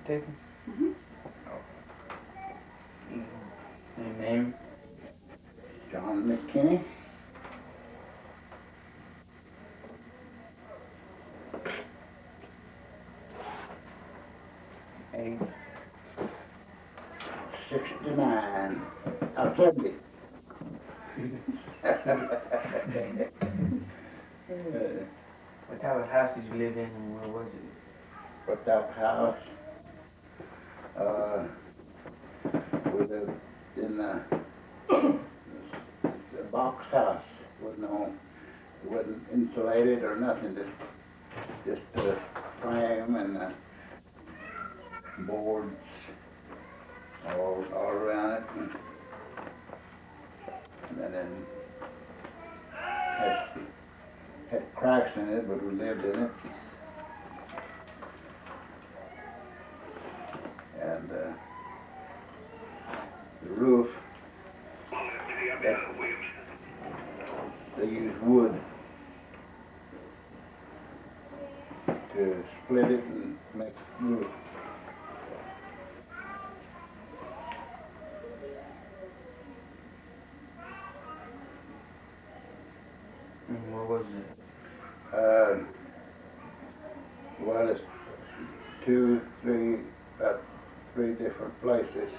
taken? Mm-hmm. Your name? John McKinney. Age? 69. 70. What type of house did you live in and where was it? What type of house? We lived in a box house. It wasn't insulated or nothing. Just a frame and boards all around it, and then had cracks in it, but we lived in it. And the roof, they used wood to split it and make roof. And where was it? Well, it's about three different places.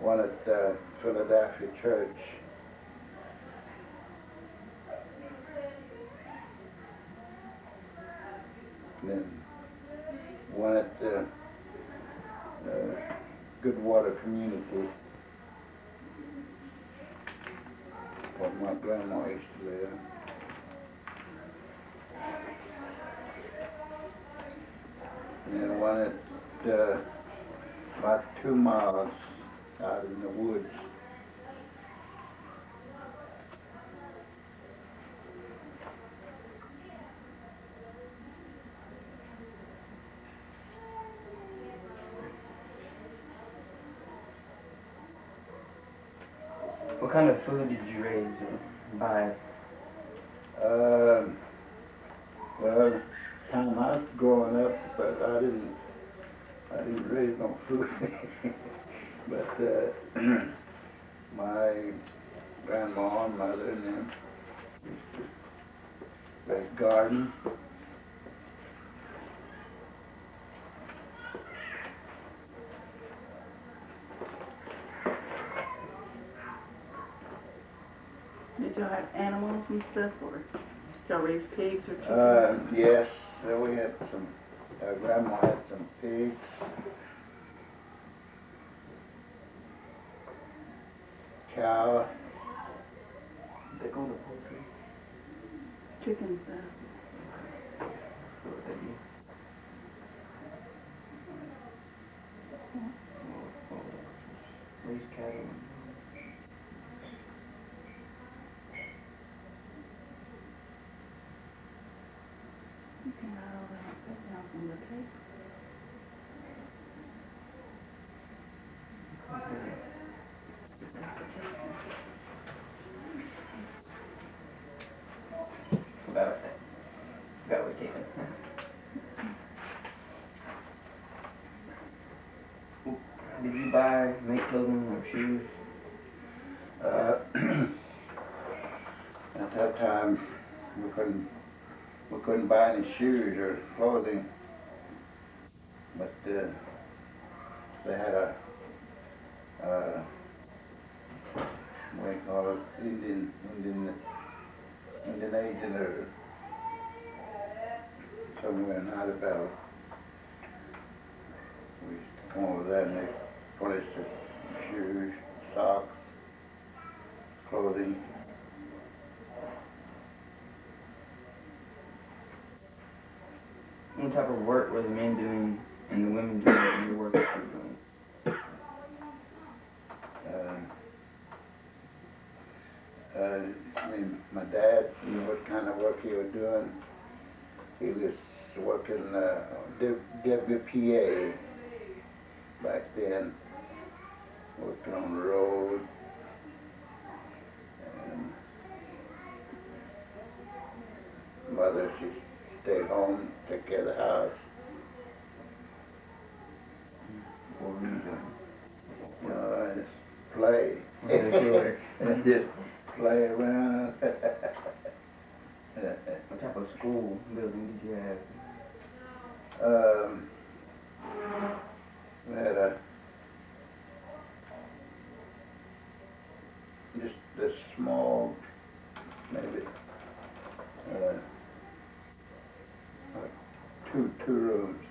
One at Philadelphia Church. Then one at the Goodwater Community, where my grandma used to live. And then one at about 2 miles out in the woods. What kind of food did you raise or buy? Well, time I was growing up, but I didn't raise no food. But my grandma and mother and them used to raise garden. Did you have animals and stuff, or still raise pigs or chickens? Yes, we had some. Grandma had some pigs. Cow. They go to poultry. Chickens, stuff. What would that be? Raise cattle. You can write all that down from the tape. Forgot we're taping. Did you make clothing or shoes? At that time, we couldn't buy any shoes or clothing, but they had a what do you call it, Indian agent or somewhere in Idabel. We used to come over there and they furnished us shoes, socks, clothing. What type of work were the men doing and the women doing and your work that you were doing? I mean, my dad, you know what kind of work he was doing. He was working WPA back then, working on the road. And mother, she stayed home, take care of the house. play. Okay, sure. And just play around. What type of school building did you have? We had a just this small, maybe like two rooms,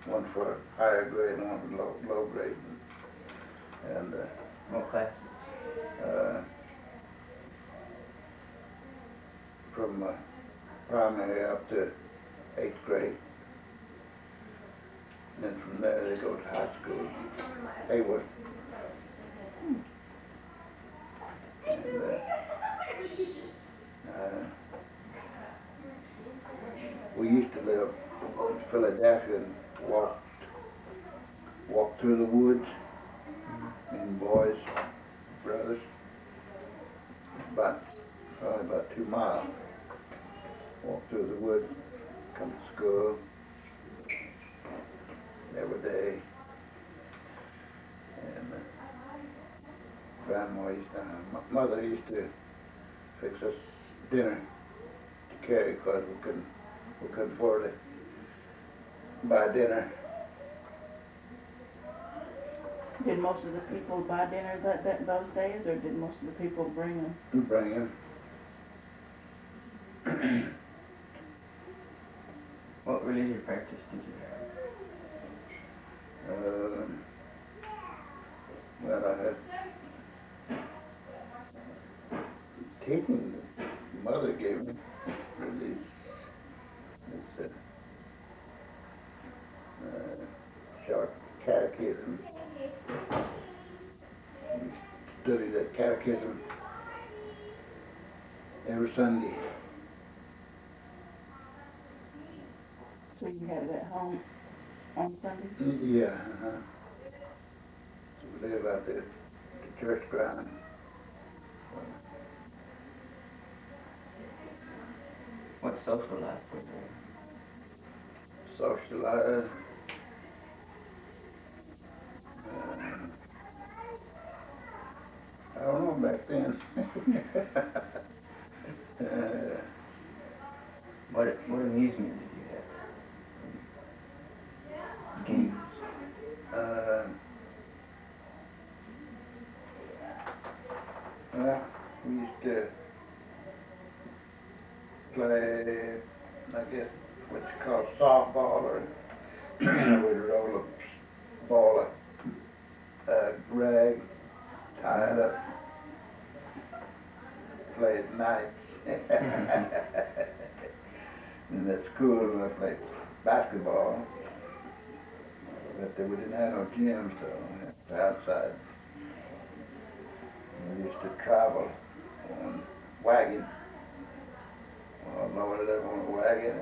one for higher grade and one for low grade, and What classes? from primary up to 8th grade. And then from there they go to high school. Haywood. And we used to live in Philadelphia and walk through the woods, and boys, brothers, probably about 2 miles. Walk through the woods, come to school every day, and grandma used to, mother used to fix us dinner to carry because we couldn't afford to buy dinner. Did most of the people buy dinner those days, or did most of the people bring them? Bring him. What religious practice did you have? Well, I had teaching the mother gave me really. It's a short catechism. We studied that catechism every Sunday. So you had it at home on Sundays? Yeah, So we live out there, the church ground. What social life was there? Social life. I don't know back then. What amusement did you have? Games? Well, we used to play, I guess, what you call softball, or we'd roll a ball of rag, tie it up, play at night. And at school, I played basketball, but we didn't have no gym, so we had to outside. We used to travel on wagon. Well, loaded up on a wagon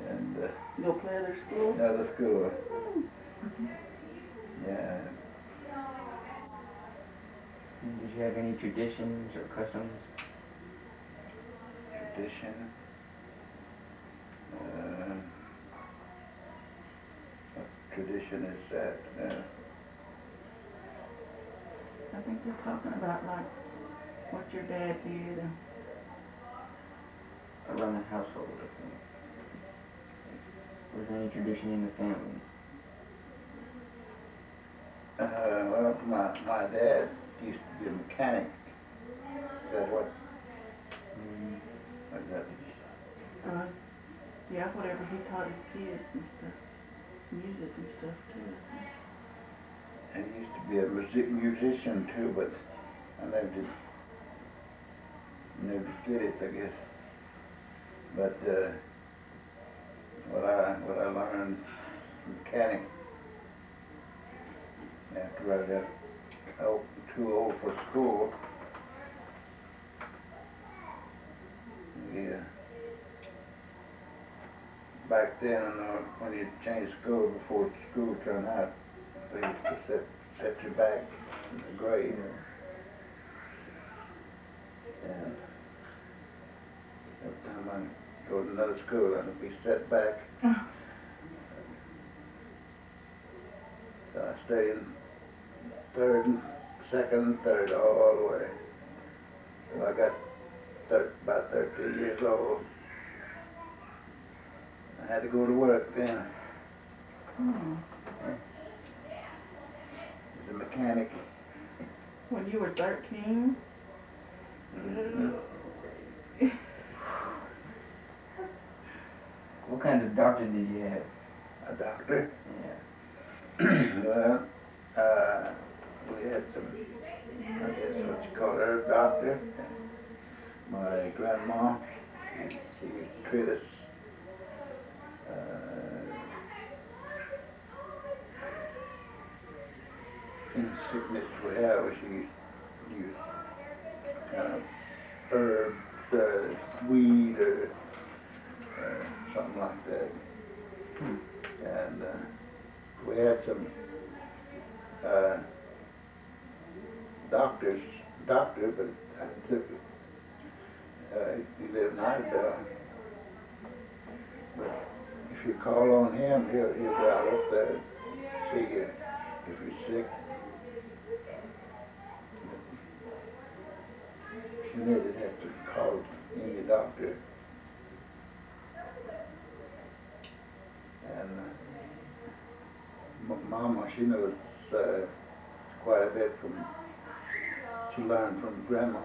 and Go play other school? another school. Yeah. Did you have any traditions or customs? Tradition. What tradition is that? I think they're talking about like what your dad did. And Around the household, I think. Was there any tradition in the family? Well, my dad used to be a mechanic. Is that what? What is that? yeah, whatever he taught his kids and stuff, music and stuff too. And he used to be a musician too, but I never did it, I guess. But what I learned mechanic after I got too old for school. Yeah. Back then, when you changed school before school turned out, they used to set you back in the grade. And every time I go to another school, I'd be set back. So I stayed second and third all the way. So I got about 13 years old. I had to go to work then. Hmm. As a mechanic. When you were 13? Mhm. What kind of doctor did you have? A doctor? Yeah. Well, we had some, I guess what you call her, doctor. My grandma, she used to treat us any sickness we have. She used to use kind of herbs, weed, or something like that. And we had some doctor, but I took it. He lived in Idaho. But if you call on him, he'll go out up there and see you if you're sick. You needed have to call any doctor. And Mama, she knows quite a bit from, she learned from Grandma.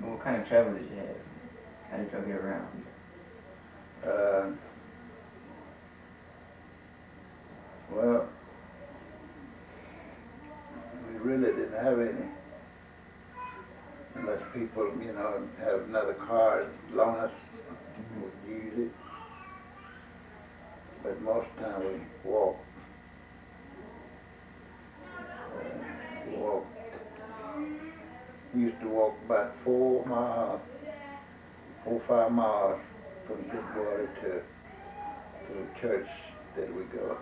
What kind of travel did you have? How did y'all get around? Well, we really didn't have any, unless people, you know, have another car loan us, we'd use it. But most of the time we walked. We used to walk about 4 miles, 4 or 5 miles from Bridgewater to the church that we go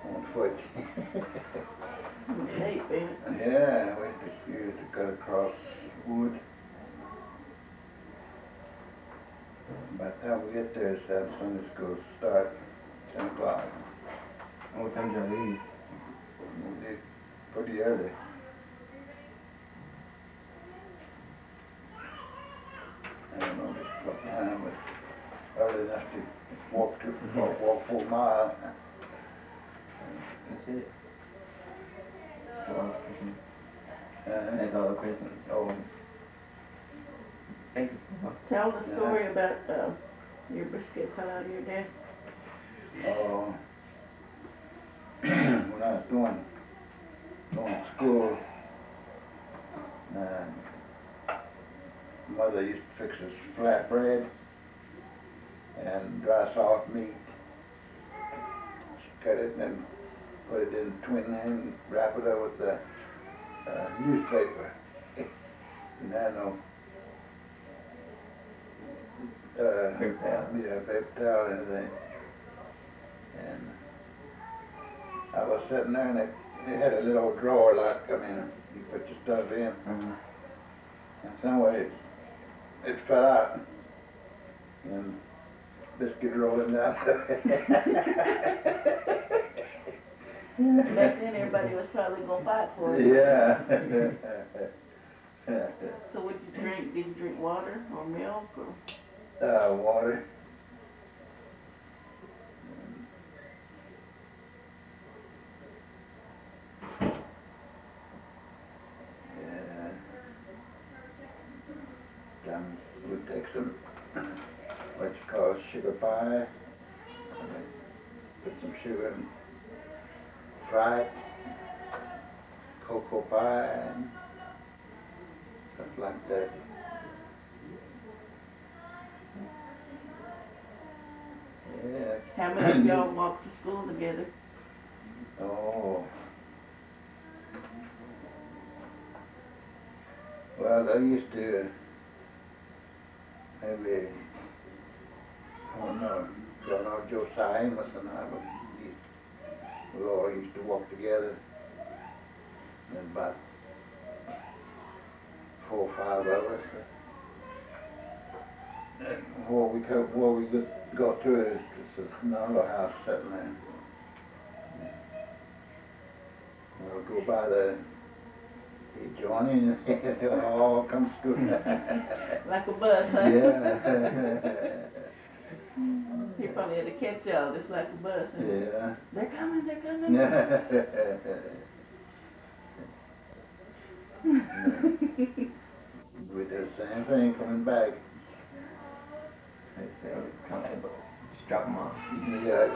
on foot. Hey, baby. Yeah, we used to cut across wood. By the time we get there, it's Sunday school start 10 o'clock. And what time did y'all leave? We did pretty early. I don't know just what time, but early enough to walk 4 miles. That's it. That's all the questions. Uh, That's all the questions. Oh. Thank you. Tell the story about your biscuit fell out of your desk. Oh, when I was going to school, Mother used to fix us flatbread and dry soft meat. She cut it and then put it in between and wrap it up with the newspaper. And I know. Paper towel. Yeah, paper towel and everything. And I was sitting there and it had a little drawer like, I mean, you put your stuff in. And some way it fell out. And biscuit rolling down. Back then, everybody was probably gonna fight for it. Yeah. So what did you drink? Did you drink water or milk or? Water. We'd take some, what you call sugar pie, put some sugar and fry it, cocoa pie, and stuff like that. Yeah. How many of y'all walked to school together? Oh. Well, I used to maybe, I don't know Josiah Amos and I, we all used to walk together. And about 4 or 5 of us. Where we go to is another house sitting there. We'll go by there. Hey, Johnny, it all comes good. Like a bus, huh? Yeah. He probably had to catch y'all just like a bus. Huh? Yeah. They're coming, they're coming. We did the same thing coming back. They always come in, but just drop them off. Yeah.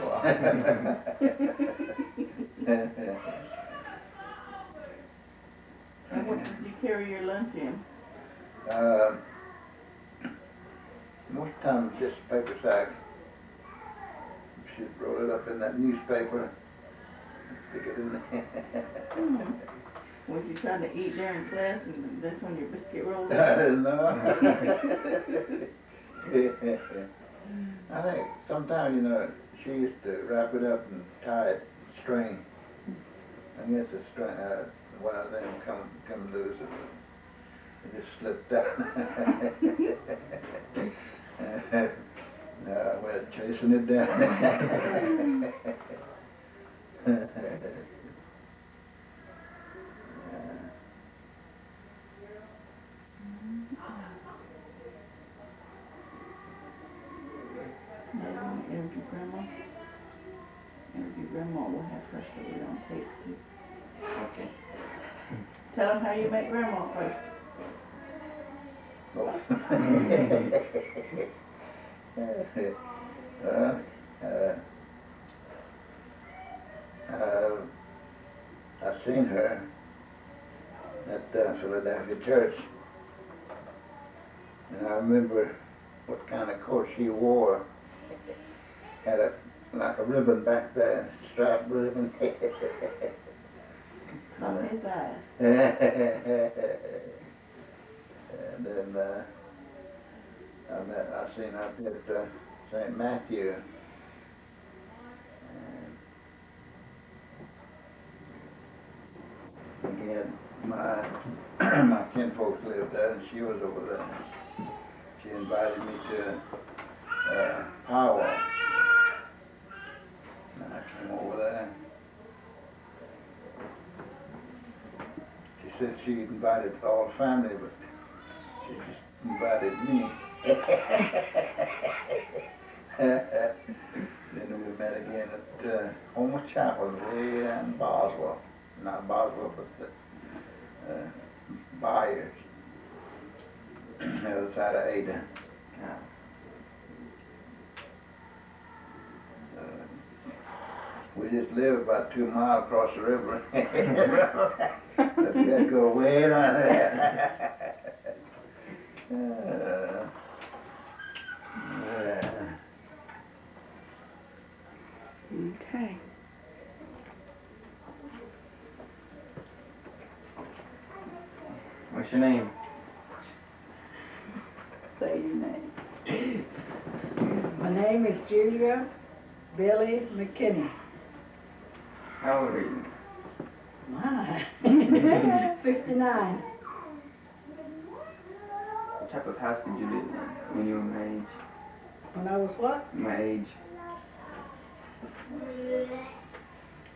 And what did you carry your lunch in? Most times just a paper sack. She'd roll it up in that newspaper, stick it in there. Was you trying to eat during class and that's when your biscuit rolled up? No. I think sometimes, she used to wrap it up and tie it, string. I guess a string, one of them come loose and it just slipped down. I went chasing it down. Interview grandma. Interview grandma, we'll have her so we don't tape too. Okay. Tell them how you make grandma first. I've seen her at Philadelphia church, and I remember what kind of coat she wore. Had like a ribbon back there, striped ribbon. On his eyes. And then I seen her at St. Matthew. And again, my kinfolks lived there, and she was over there. She invited me to powwow. And I came over there. She said she invited all the family, but she just invited me. Then we met again at Homer Chapel, way in Boswell. Not Boswell, but the Byers. The other side of Ada. We just live about 2 miles across the river. But we had to go way around there. Okay. What's your name? Say your name. My name is Julia Billy McKinney. How old are you? My, 59. What type of house did you live in when you were my age? When I was what? My age.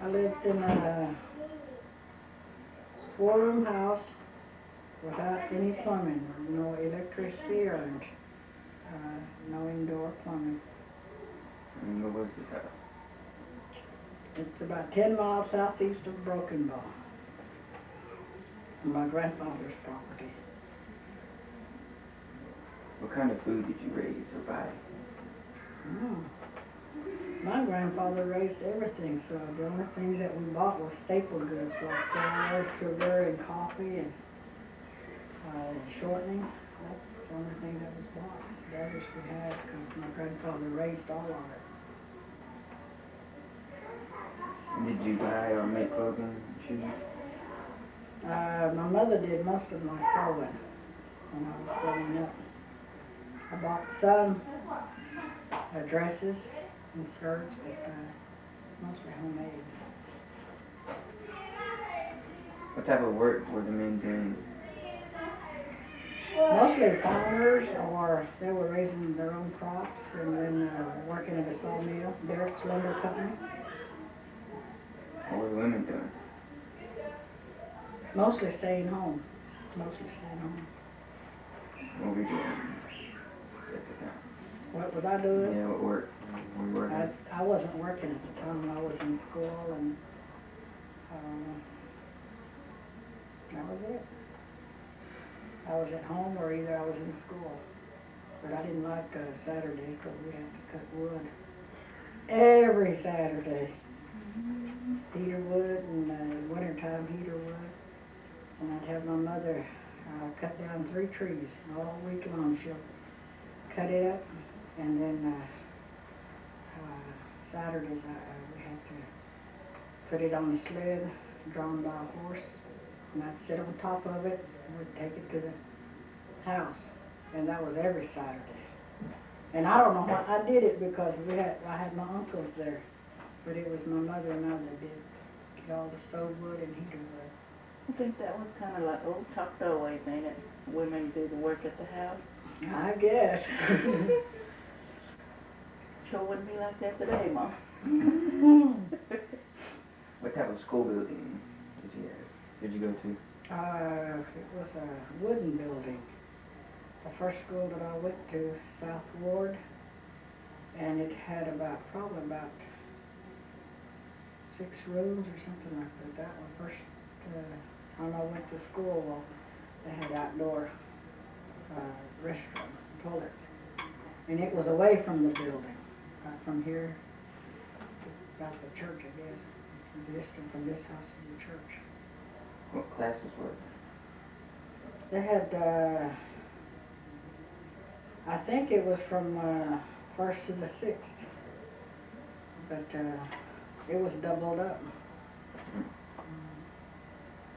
I lived in a 4-room house without any plumbing, no electricity or no indoor plumbing. And what was this house? It's about 10 miles southeast of Broken Bow, on my grandfather's property. What kind of food did you raise or buy? Oh. My grandfather raised everything, so the only things that we bought were staple goods like flour, sugar, and coffee, and shortening. That's the only thing that was bought. The others we had because my grandfather raised all of it. And did you buy or make clothing, shoes? My mother did most of my sewing when I was growing up. I bought some dresses and skirts, but mostly homemade. What type of work were the men doing? Most mostly farmers, or they were raising their own crops and then working at a sawmill, Derrick's Lumber Company. What were the women doing? Mostly staying home. Mostly staying home. What were you doing at the time? What was I doing? Yeah, what work? Were you working? I wasn't working at the time. I was in school, and that was it. I was at home or either I was in school. But I didn't like Saturday because we had to cut wood every Saturday. Heater wood and wintertime heater wood. And I'd have my mother cut down 3 trees all week long. She'll cut it up, and then Saturdays we had to put it on a sled drawn by a horse, and I'd sit on top of it and we'd take it to the house, and that was every Saturday. And I don't know why I did it, because I had my uncles there, but it was my mother and I that did get all the stove wood and heater wood. I think that was kind of like old Choctaw ways, ain't it? Women do the work at the house. I guess. Sure wouldn't be like that today, Mom. What type of school building did you go to? It was a wooden building. The first school that I went to, South Ward, and it had probably about 6 rooms or something like that. That was first time I went to school. Well, they had outdoor restroom, toilets, and it was away from the building, from here to about the church, I guess. Distant from this house to the church. What classes were They had, I think it was from 1st to the 6th, but it was doubled up.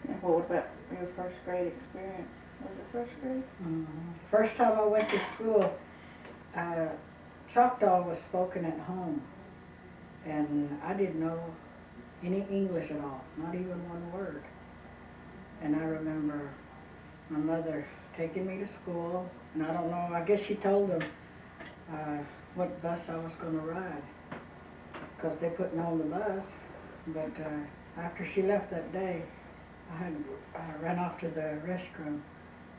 And what about your first grade experience? Was it first grade? First time I went to school, Choctaw was spoken at home, and I didn't know any English at all, not even one word. And I remember my mother taking me to school, and I don't know, I guess she told them what bus I was going to ride, because they put me on the bus. But after she left that day, I ran off to the restroom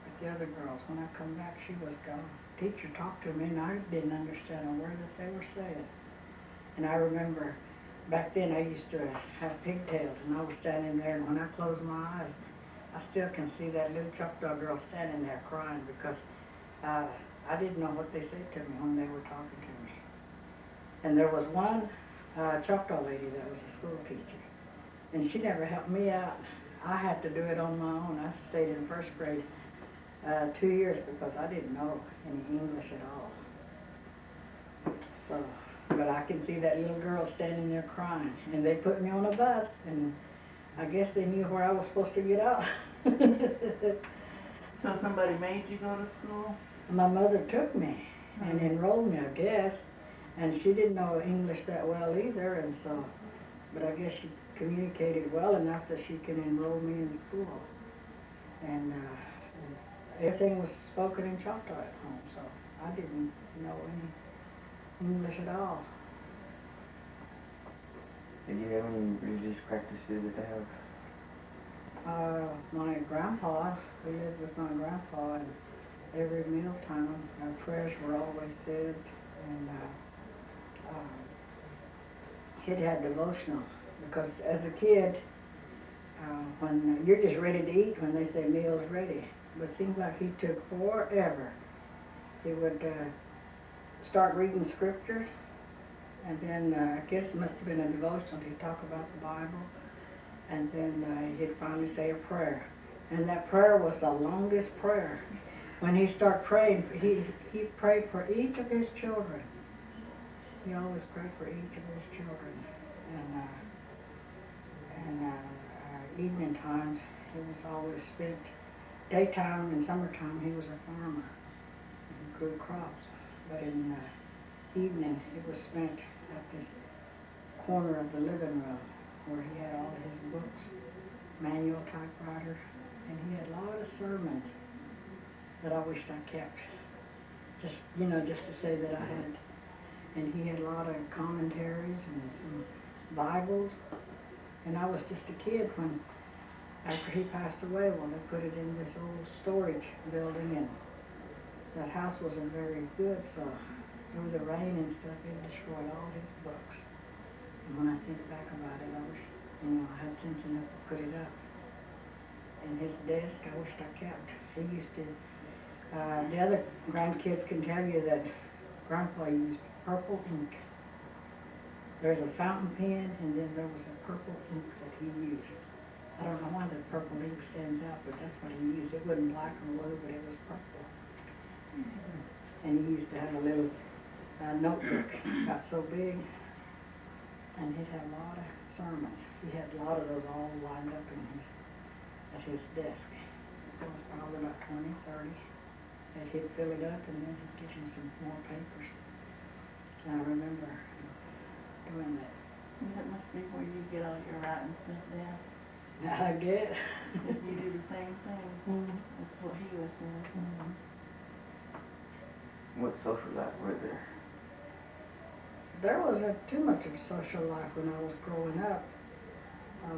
with the other girls. When I come back, she was gone. Teacher talked to me, and I didn't understand a word that they were saying. And I remember back then I used to have pigtails, and I was standing there, and when I closed my eyes, I still can see that little Choctaw girl standing there crying, because I didn't know what they said to me when they were talking to me. And there was one Choctaw lady that was a school teacher, and she never helped me out. I had to do it on my own. I stayed in first grade 2 years because I didn't know any English at all. So, but I can see that little girl standing there crying, and they put me on a bus, and I guess they knew where I was supposed to get out. So somebody made you go to school? My mother took me and enrolled me, I guess, and she didn't know English that well either, and so, but I guess she communicated well enough that she can enroll me in school. And everything was spoken in Choctaw at home, so I didn't know any English at all. Did you have any religious practices at the house? My grandpa, we lived with my grandpa, and every mealtime prayers were always said, and he'd had devotional, because as a kid, when you're just ready to eat when they say meal's ready, but it seems like he took forever. He would start reading scriptures, and then I guess it must have been a devotional. He'd talk about the Bible, and then he'd finally say a prayer. And that prayer was the longest prayer. When he started praying, he prayed for each of his children. He always prayed for each of his children. And evening times, he was always spent. Daytime and summertime, he was a farmer. He grew crops. But in evening, it was spent at this corner of the living room where he had all his books, manual typewriter, and he had a lot of sermons. that I wished I kept. Just, you know, just to say that I had. And he had a lot of commentaries and some Bibles. And I was just a kid when, after he passed away, well, they put it in this old storage building, and that house wasn't very good, so through the rain and stuff, it destroyed all his books. And when I think back about it, I wish, you know, I had sense enough to put it up. And his desk, I wished I kept. He used to, the other grandkids can tell you that Grandpa used purple ink. There's a fountain pen, and then there was a purple ink that he used. I don't know why the purple ink stands out, but that's what he used. It wasn't black or blue, but it was purple. And he used to have a little notebook, got so big, and he'd have a lot of sermons. He had a lot of those all lined up at his desk. It was probably about 20, 30. And he'd fill it up, and then he'd give you some more papers. And I remember doing that. That must be where you get all your writing stuff down. I guess. You do the same thing. Mm-hmm. That's what he was doing. Mm-hmm. What social life were there? There wasn't too much of a social life when I was growing up.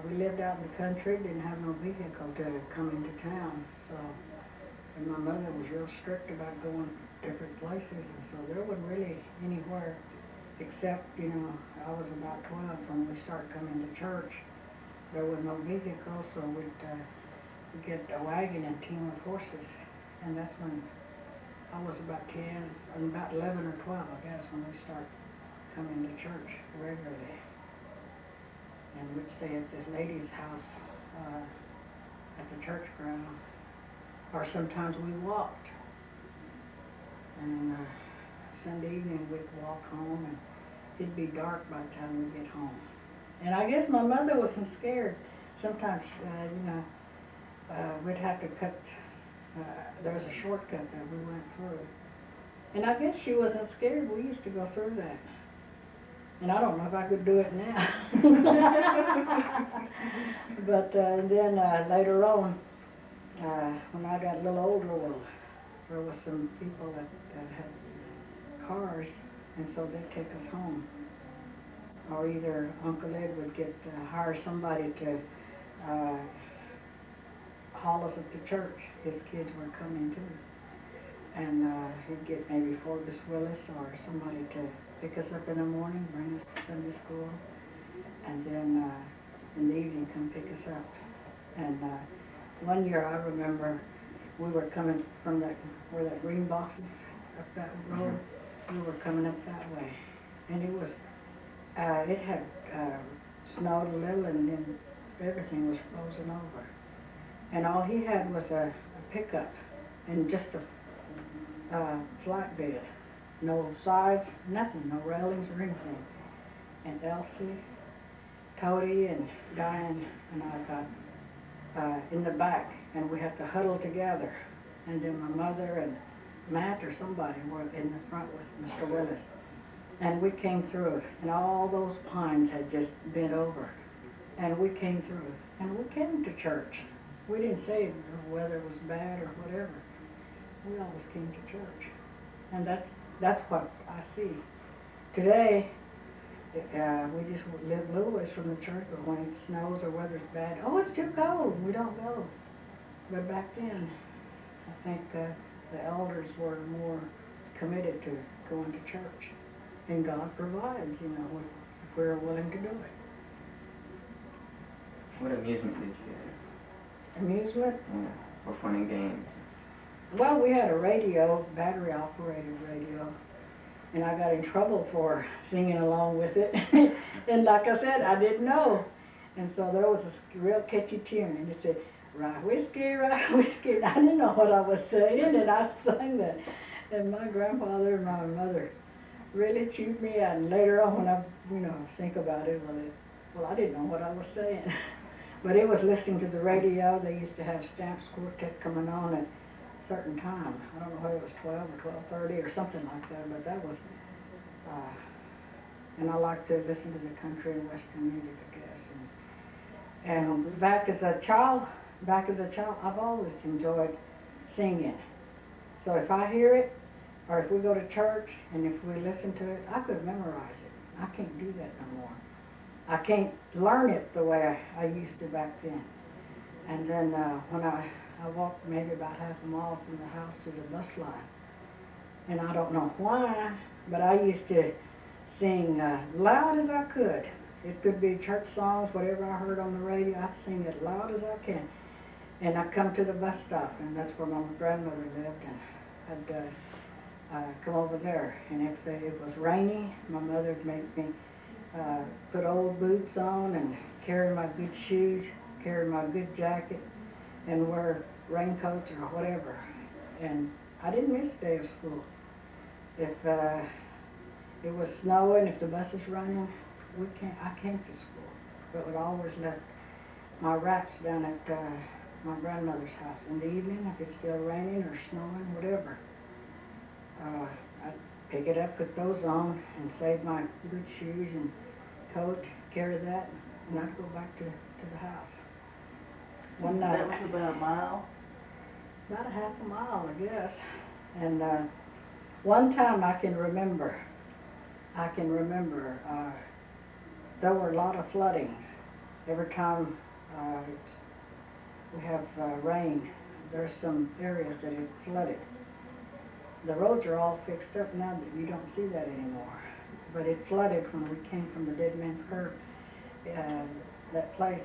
We lived out in the country, didn't have no vehicle to come into town, so, and my mother was real strict about going different places, and so there wasn't really anywhere except, you know, I was about 12 when we started coming to church. There was no vehicle, so we'd get a wagon and team of horses, and that's when I was about 10, and about 11 or 12, I guess, when we started coming to church regularly. And we'd stay at this lady's house at the church ground, or sometimes we walked. And Sunday evening we'd walk home, and it'd be dark by the time we get home. And I guess my mother wasn't scared. Sometimes, you know, we'd have to cut, there was a shortcut that we went through. And I guess she wasn't scared. We used to go through that. And I don't know if I could do it now. But then later on, when I got a little older, well, there was some people that had cars, and so they'd take us home. Or either Uncle Ed would hire somebody to haul us up to church. His kids were coming too. And he'd get maybe Forgus Willis or somebody to pick us up in the morning, bring us to Sunday school, and then in the evening come pick us up. And one year I remember we were coming from where that green box is, up that road. We were coming up that way, and it was it had snowed a little, and then everything was frozen over. And all he had was a pickup and just a flatbed. No sides, nothing, no railings or anything. And Elsie, Cody, and Diane and I got in the back, and we had to huddle together. And then my mother and Matt or somebody were in the front with Mr. Willis. And we came through it, and all those pines had just bent over. And we came through it, and we came to church. We didn't say the weather was bad or whatever. We always came to church. And that's what I see. Today, we just live a little ways from the church, but when it snows or weather's bad, oh, it's too cold, we don't go. But back then, I think the elders were more committed to going to church. And God provides, you know, if we're willing to do it. What amusement did you have? Amusement? Yeah, or fun and games? Well, we had a radio, battery-operated radio, and I got in trouble for singing along with it. And like I said, I didn't know. And so there was a real catchy tune, and it said, "Rye whiskey, rye whiskey." And I didn't know what I was saying, and I sang that. And my grandfather and my mother really chewed me out. And later on, when I, you know, think about it, well, I didn't know what I was saying. But it was listening to the radio. They used to have Stamps Quartet coming on at a certain time. I don't know whether it was 12 or 12:30 or something like that, but that was, and I like to listen to the country and Western music, I guess. And back as a child, I've always enjoyed singing. So if I hear it, or if we go to church and if we listen to it, I could memorize it. I can't do that no more. I can't learn it the way I used to back then. And then when I walked maybe about half a mile from the house to the bus line, and I don't know why, but I used to sing loud as I could. It could be church songs, whatever I heard on the radio, I'd sing it loud as I can. And I'd come to the bus stop, and that's where my grandmother lived, and I'd come over there. And if it was rainy, my mother would make me put old boots on and carry my good shoes, carry my good jacket, and wear raincoats or whatever. And I didn't miss a day of school. If it was snowing, if the bus was running, I came to school. But we always left my wraps down at my grandmother's house in the evening, if it's still raining or snowing, whatever. I'd pick it up, put those on, and save my good shoes and coat, carry that, and I'd go back to the house. One night. That was about a mile? About a half a mile, I guess. And one time I can remember, there were a lot of floodings. Every time we have rain, there's some areas that it flooded. The roads are all fixed up now, but you don't see that anymore. But it flooded when we came from the Dead Man's Curve. That place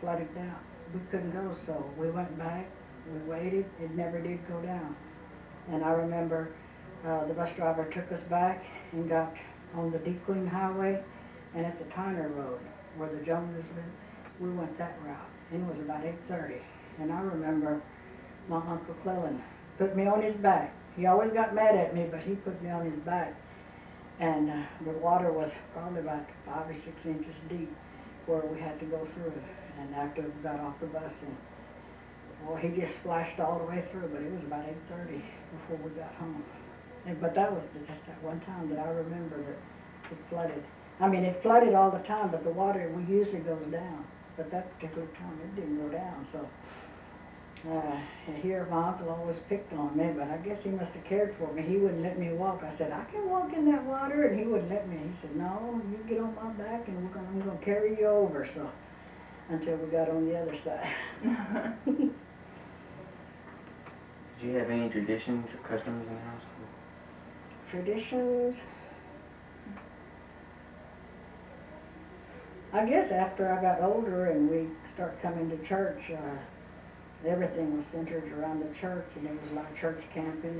flooded down. We couldn't go, so we went back, we waited, it never did go down. And I remember the bus driver took us back and got on the Deep Queen Highway and at the Tyner Road, where the Joneses lived. We went that route, and it was about 8:30. And I remember my Uncle Clellan put me on his back. He always got mad at me, but he put me on his back. And the water was probably about 5 or 6 inches deep where we had to go through it. And after we got off the bus, and well, he just splashed all the way through, but it was about 8:30 before we got home. But that was just that one time that I remember that it flooded. I mean, it flooded all the time, but the water usually goes down. But that particular time, it didn't go down. So here, my uncle always picked on me, but I guess he must have cared for me. He wouldn't let me walk. I said, I can walk in that water, and he wouldn't let me. He said, no, you get on my back, and I'm going to carry you over. So until we got on the other side. Did you have any traditions or customs in the house? Traditions? I guess after I got older and we started coming to church, everything was centered around the church, and it was like church camping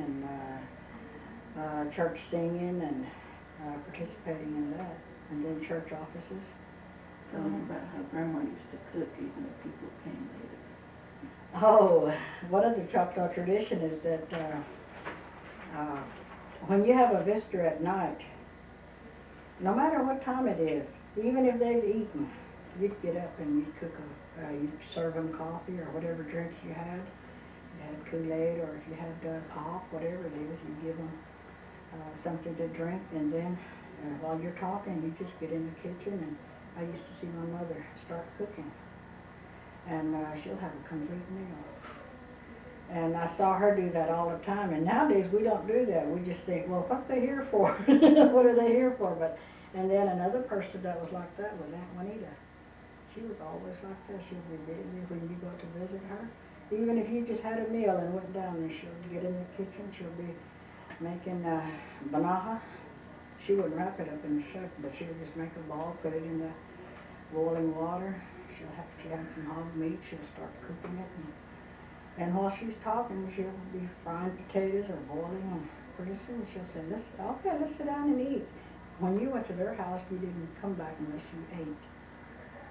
and church singing and participating in that, and then church offices. Tell me about how Grandma used to cook even if people came later. Oh, one of the Choctaw tradition is that when you have a visitor at night, no matter what time it is, even if they've eaten, you'd get up and you'd cook you'd serve them coffee or whatever drinks you had. You had Kool-Aid, or if you had pop, whatever it is, you give them something to drink, and then while you're talking, you just get in the kitchen, and I used to see my mother start cooking, and she'll have a complete meal. And I saw her do that all the time, and nowadays we don't do that. We just think, well, what are they here for? What are they here for? And then another person that was like that was Aunt Juanita. She was always like that. She would be busy when you go to visit her. Even if you just had a meal and went down there, she'll get in the kitchen, she'll be making banaha. She wouldn't wrap it up in the shuck, but she would just make a ball, put it in the boiling water. She had some hog meat, she'll start cooking it. And while she's talking, she'll be frying potatoes or boiling, and pretty soon she'll say, let's sit down and eat. When you went to their house, you didn't come back unless you ate.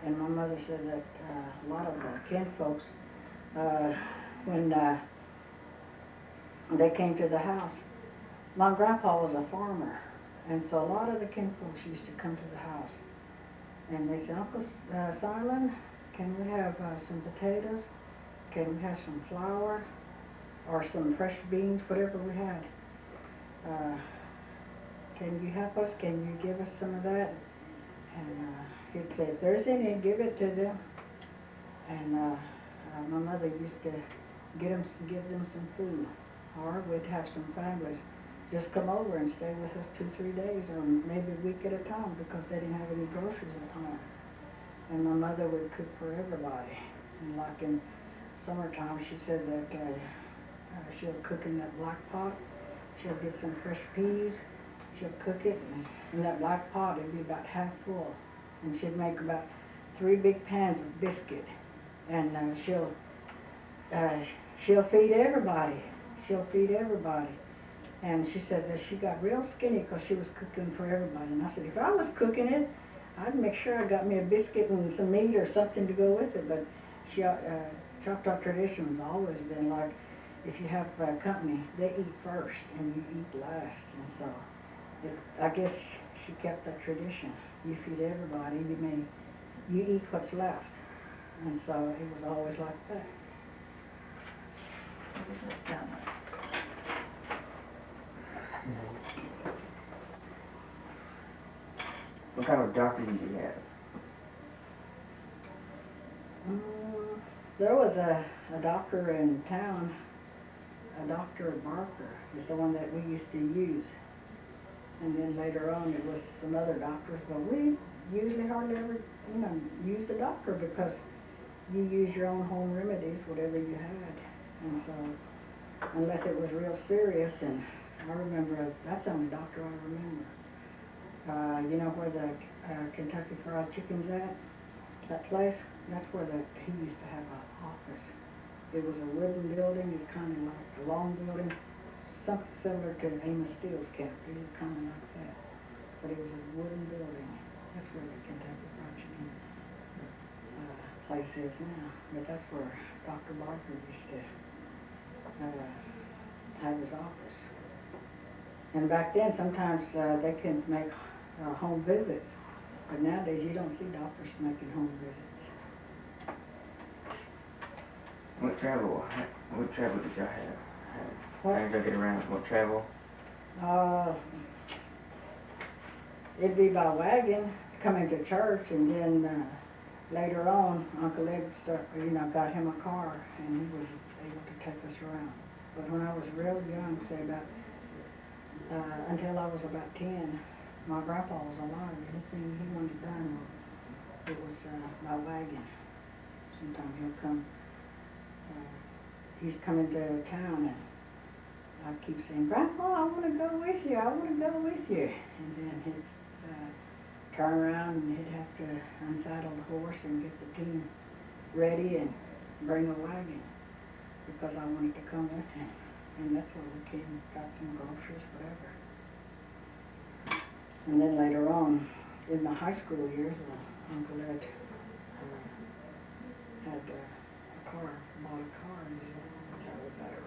And my mother said that a lot of kinfolks, when they came to the house, my grandpa was a farmer, and so a lot of the kinfolks used to come to the house. And they said, Uncle Simon, can we have some potatoes? Can we have some flour? Or some fresh beans, whatever we had. Can you help us? Can you give us some of that? And he'd say, if there's any, give it to them. And my mother used to give them some food. Or we'd have some families just come over and stay with us 2-3 days, or maybe a week at a time, because they didn't have any groceries at home. And my mother would cook for everybody. And like in summertime, she said that she'll cook in that black pot. She'll get some fresh peas. She'll cook it, and in that black pot, it'd be about half full. And she'd make about 3 big pans of biscuit. And she'll feed everybody. She'll feed everybody. And she said that she got real skinny because she was cooking for everybody. And I said, if I was cooking it, I'd make sure I got me a biscuit and some meat or something to go with it. But Choctaw tradition has always been like, if you have company, they eat first and you eat last. And so I guess she kept that tradition. You feed everybody, you eat what's left. And so it was always like that. What kind of doctor did you have? There was a doctor in town, a Dr. Barker is the one that we used to use. And then later on it was some other doctors, but we usually hardly ever, use the doctor because you use your own home remedies, whatever you had. And so, unless it was real serious, and I remember, that's the only doctor I remember. You know where the Kentucky Fried Chicken's at? That place? That's where he used to have an office. It was a wooden building. It was kind of like a long building, something similar to Amos Steele's camp. It was kind of like that. But it was a wooden building. That's where the Kentucky Fried Chicken place is now. But that's where Dr. Barker used to have his office. And back then, sometimes they couldn't make home visits. But nowadays, you don't see doctors making home visits. What travel did y'all have? How did y'all get around? What travel? It'd be by wagon coming to church, and then later on, Uncle Ed got him a car, and he was able to take us around. But when I was real young, say about until I was about 10, my grandpa was alive. Anything he wanted done, it was by wagon. Sometimes he'll come. He's coming to town, and I keep saying, Grandpa, I want to go with you. I want to go with you. And then he'd turn around, and he'd have to unsaddle the horse and get the team ready and bring a wagon because I wanted to come with him. And that's where we came, got some groceries, whatever. And then later on, in my high school years, Uncle Ed had a car, bought a car, and so that was better.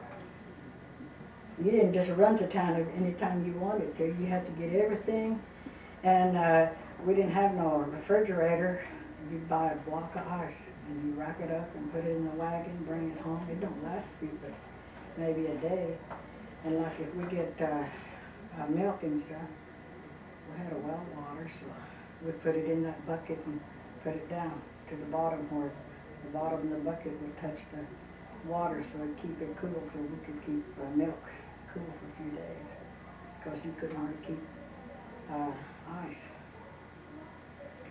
You didn't just run to town anytime you wanted to. You had to get everything. And we didn't have no refrigerator. You'd buy a block of ice, and you rack it up and put it in the wagon, bring it home. It don't last for you, but maybe a day. And like if we get milk and stuff, we had a well water, so we'd put it in that bucket and put it down to the bottom where the bottom of the bucket would touch the water, so it'd keep it cool, so we could keep milk cool for a few days, because you couldn't hardly keep ice.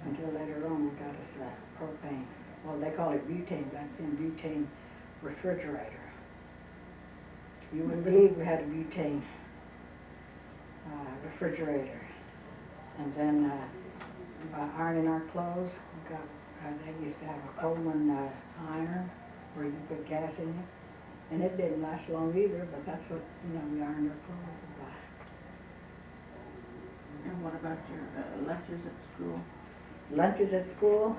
Until later on we got us propane. Well, they call it butane back then, butane refrigerator. You wouldn't believe we had a butane refrigerator. And then by ironing our clothes, we got, they used to have a Coleman iron where you put gas in it. And it didn't last long either, but that's what, we ironed our clothes by. And what about your lunches at school? Lunches at school?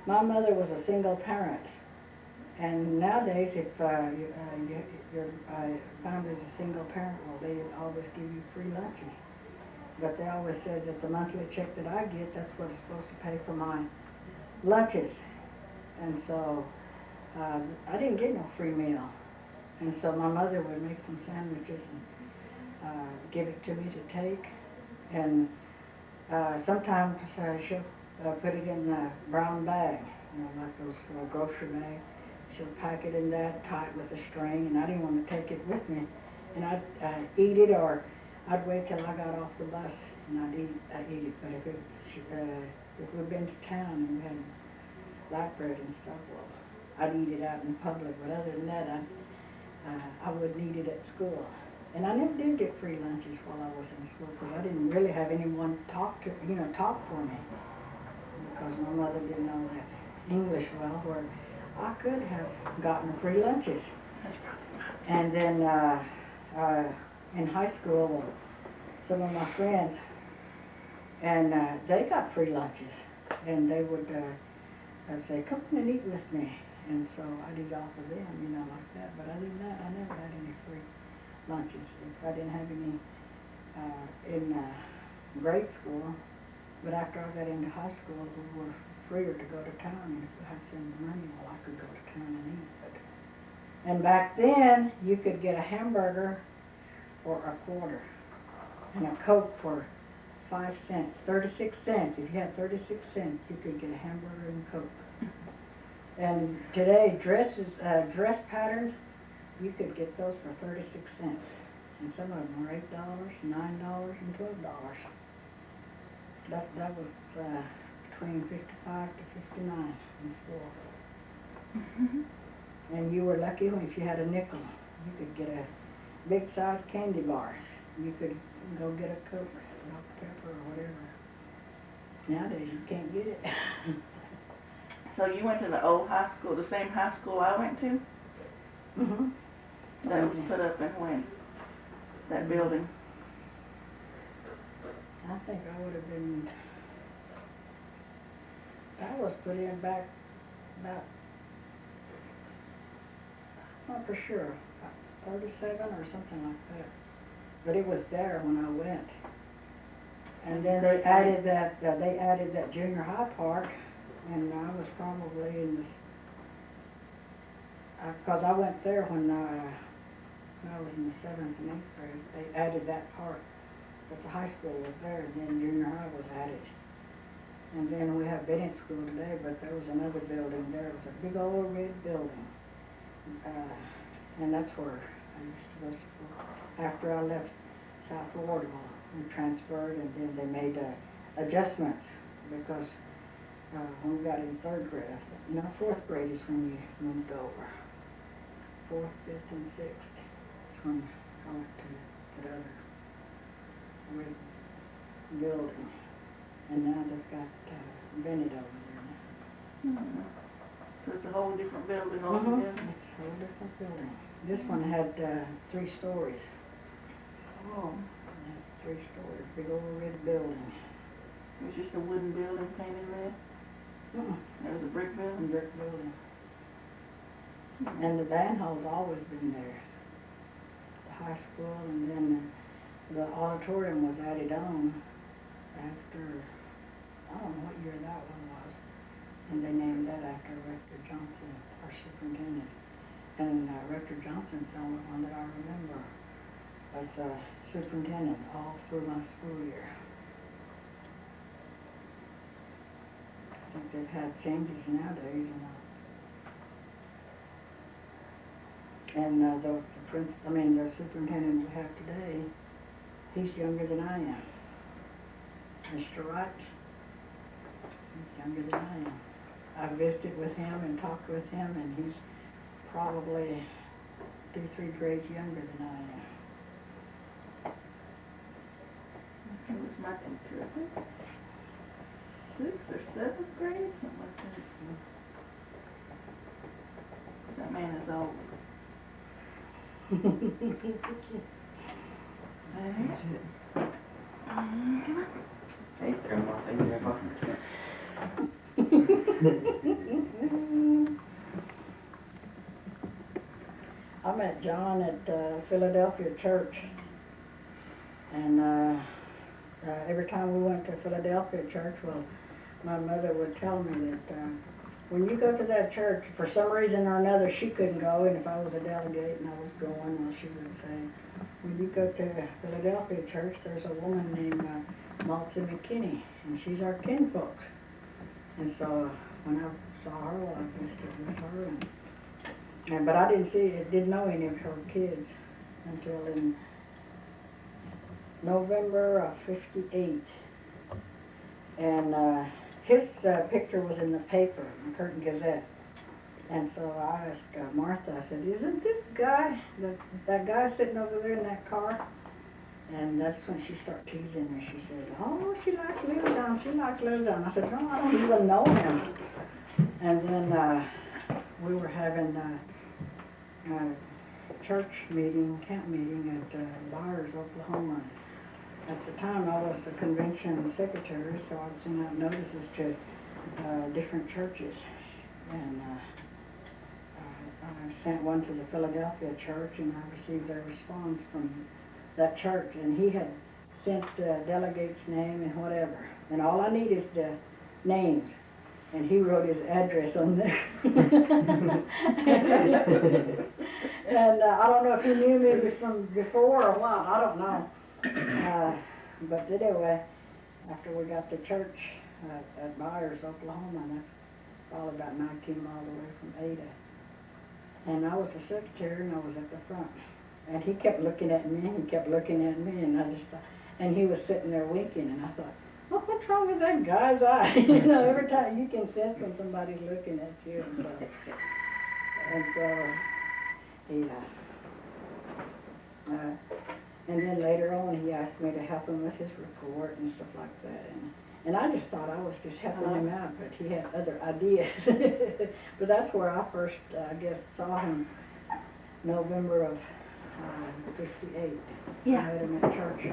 My mother was a single parent. And nowadays, if your family's a single parent, well, they always give you free lunches. But they always said that the monthly check that I get, that's what's supposed to pay for my lunches. And so I didn't get no free meal. And so my mother would make some sandwiches and give it to me to take. And sometimes she'll put it in a brown bag, like those grocery bags. she'll pack it in that, tie it with a string, and I didn't want to take it with me. And I'd eat it, or I'd wait till I got off the bus and I'd eat it. But if we'd been to town and we had black bread and stuff, well, I'd eat it out in public. But other than that, I wouldn't eat it at school. And I never did get free lunches while I was in school because I didn't really have anyone talk for me. Because my mother didn't know that English well, where I could have gotten free lunches. And then in high school, some of my friends, and they got free lunches. And they would I'd say, come in and eat with me. And so I'd eat off of them, like that. But other than that, I never had any free lunches. If I didn't have any in grade school, but after I got into high school, we were freer to go to town, and if I had some money, well, I could go to town and eat. And back then, you could get a hamburger for a quarter, and a Coke for 5 cents, 36 cents. If you had 36 cents, you could get a hamburger and Coke. And today, dress patterns, you could get those for 36 cents. And some of them were $8, $9, and $12. That was between 55 to 59 in school. And you were lucky if you had a nickel. You could get a big size candy bar. You could go get a Coke, Dr. Pepper, or whatever. Nowadays you can't get it. So you went to the old high school, the same high school I went to? Mm-hmm. That was put up in when? That building? I think I would have been, that was put in back about, not for sure, about 37 or something like that. But it was there when I went. And then they added that junior high part, and I was probably in the, because I went there when I was in the 7th and 8th grade. They added that part, but the high school was there, and then junior high was added. And then we have been in school today, but there was another building there. It was a big old red building. And that's where I used to go to school. After I left South Florida, we transferred, and then they made adjustments because when we got in 3rd grade, I thought, 4th grade is when you moved over. 4th, 5th, and 6th. That's when I went to the other red building. And now they've got Bennett over there now. Mm-hmm. So it's a whole different building Mm-hmm. altogether? It's a whole different building. This one had 3 stories. Oh. It had 3 stories, big old red building. It was just a wooden building painted red? It was a brick A building? brick building. And the band hall's always been there. The high school, and then the auditorium was added on after, I don't know what year that one was. And they named that after Rector Johnson, our superintendent. And Rector Johnson's the only one that I remember as superintendent all through my school year. I think they've had changes nowadays, and the superintendent we have today, he's younger than I am. Mr. Wright, he's younger than I am. I visited with him and talked with him, and he's probably 2-3 grades younger than I am. It was my teacher, I think. 6th or 7th grade, something like that. That man is old. Hey, Grandma, thank you, Grandpa. I met John at Philadelphia Church, and every time we went to Philadelphia Church, well, my mother would tell me that when you go to that church, for some reason or another, she couldn't go, and if I was a delegate and I was going, well, she would say, when you go to Philadelphia Church, there's a woman named Julia Mae McKinney, and she's our kinfolks. And so when I saw her, well, I visited with her, and But I didn't know any of her kids until in November of '58. And his picture was in the paper, the Curtin Gazette. And so I asked Martha, I said, isn't this guy, that guy sitting over there in that car? And that's when she started teasing me. She said, oh, she likes Little John, she likes Little John. I said, no, I don't even know him. And then we were having a church meeting, camp meeting at Byers, Oklahoma. At the time, I was the convention secretary, so I was sending out notices to different churches. And I sent one to the Philadelphia church, and I received a response from that church. And he had sent delegates' name and whatever. And all I need is the names. And he wrote his address on there. And I don't know if he knew me from before or what, I don't know. But anyway, after we got to church at Byers, Oklahoma, and that's probably about 19 miles away from Ada. And I was the secretary, and I was at the front. And he kept looking at me, and he kept looking at me, and I just thought, and he was sitting there winking, and I thought, well, what's wrong with that guy's eye? You know, every time you can sense when somebody's looking at you. And so he, and then later on, he asked me to help him with his report and stuff like that. And I just thought I was just helping him out, but he had other ideas. But that's where I first, I guess, saw him, November of '58. Yeah. I met him at church.